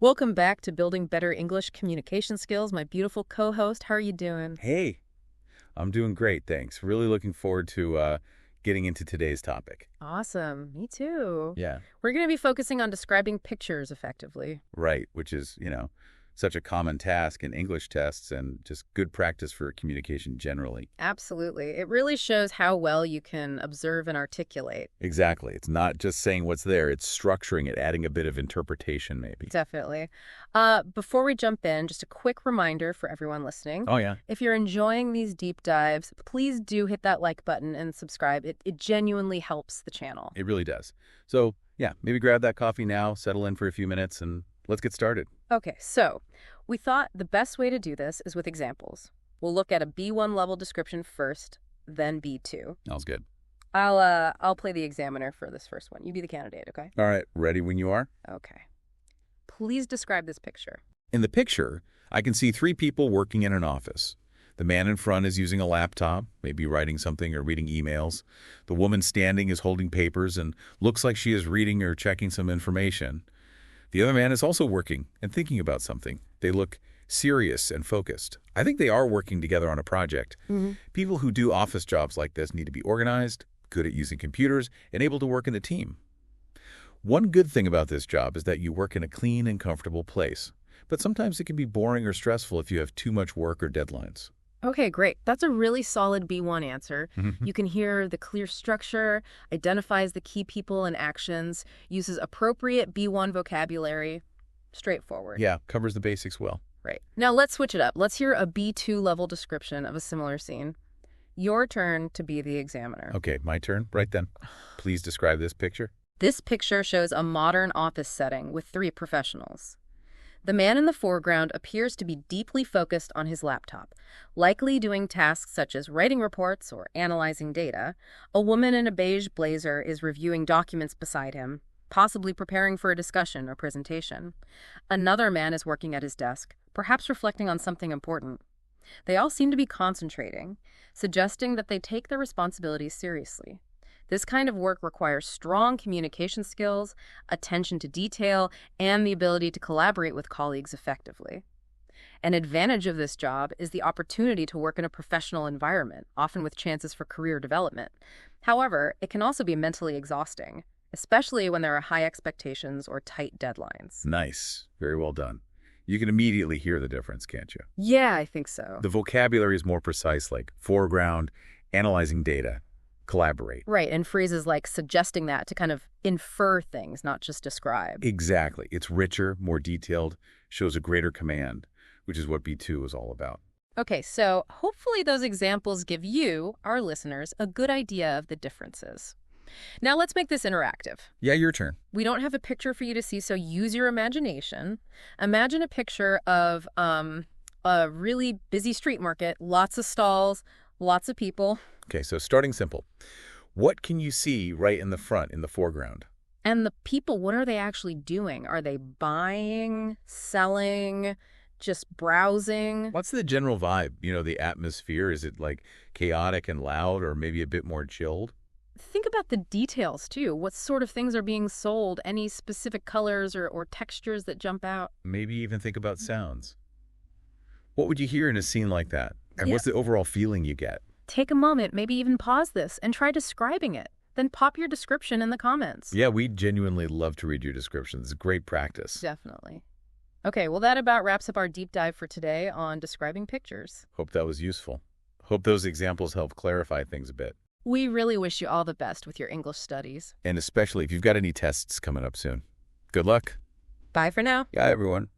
Welcome back to Building Better English Communication Skills. My beautiful co-host, how are you doing? Hey, I'm doing great, thanks. Really looking forward to getting into today's topic. Awesome. Me too. Yeah, We're going to be focusing on describing pictures effectively. right, which is, such a common task in English tests and just good practice for communication generally. Absolutely. It really shows how well you can observe and articulate. Exactly. It's not just saying what's there, it's structuring it, adding a bit of interpretation maybe. Definitely. Before we jump in, just a quick reminder for everyone listening. Oh, yeah. If you're enjoying these deep dives, please do hit that like button and subscribe. It genuinely helps the channel. It really does. So, yeah, maybe grab that coffee now, settle in for a few minutes, and let's get started. Okay, so we thought the best way to do this is with examples. We'll look at a B1 level description first, then B2. Sounds good. I'll play the examiner for this first one. You be the candidate, okay? All right, ready when you are? Okay. Please describe this picture. In the picture, I can see three people working in an office. The man in front is using a laptop, maybe writing something or reading emails. The woman standing is holding papers and looks like she is reading or checking some information. The other man is also working and thinking about something. They look serious and focused. I think they are working together on a project. People who do office jobs like this need to be organized, good at using computers, and able to work in a team. One good thing about this job is that you work in a clean and comfortable place. But sometimes it can be boring or stressful if you have too much work or deadlines. Okay, great. That's a really solid B1 answer. You can hear the clear structure, identifies the key people and actions, uses appropriate B1 vocabulary. Straightforward. Yeah, covers the basics well. Right. Now let's switch it up. Let's hear a B2 level description of a similar scene. Your turn to be the examiner. Okay, my turn. Right then. Please describe this picture. This picture shows a modern office setting with three professionals. The man in the foreground appears to be deeply focused on his laptop, likely doing tasks such as writing reports or analyzing data. A woman in a beige blazer is reviewing documents beside him, possibly preparing for a discussion or presentation. Another man is working at his desk, perhaps reflecting on something important. They all seem to be concentrating, suggesting that they take their responsibilities seriously. This kind of work requires strong communication skills, attention to detail, and the ability to collaborate with colleagues effectively. An advantage of this job is the opportunity to work in a professional environment, often with chances for career development. However, it can also be mentally exhausting, especially when there are high expectations or tight deadlines. Nice. Very well done. You can immediately hear the difference, can't you? Yeah, I think so. The vocabulary is more precise, like foreground, analyzing data, collaborate. Right, and phrases like suggesting that to kind of infer things, not just describe. Exactly. It's richer, more detailed, shows a greater command, which is what B2 is all about. Okay, so hopefully those examples give you, our listeners, a good idea of the differences. Now let's make this interactive. Yeah, your turn. We don't have a picture for you to see, so use your imagination. Imagine a picture of a really busy street market, lots of stalls, lots of people. Okay, so starting simple. What can you see right in the front, in the foreground? And the people, what are they actually doing? Are they buying, selling, just browsing? What's the general vibe? The atmosphere? Is it like chaotic and loud or maybe a bit more chilled? Think about the details, too. What sort of things are being sold? Any specific colors or textures that jump out? Maybe even think about sounds. What would you hear in a scene like that? And Yeah. what's the overall feeling you get? Take a moment, maybe even pause this, and try describing it. Then pop your description in the comments. Yeah, we genuinely love to read your descriptions. It's great practice. Definitely. Okay, well, that about wraps up our deep dive for today on describing pictures. Hope that was useful. Hope those examples help clarify things a bit. We really wish you all the best with your English studies. And especially if you've got any tests coming up soon. Good luck. Bye for now. Yeah, everyone.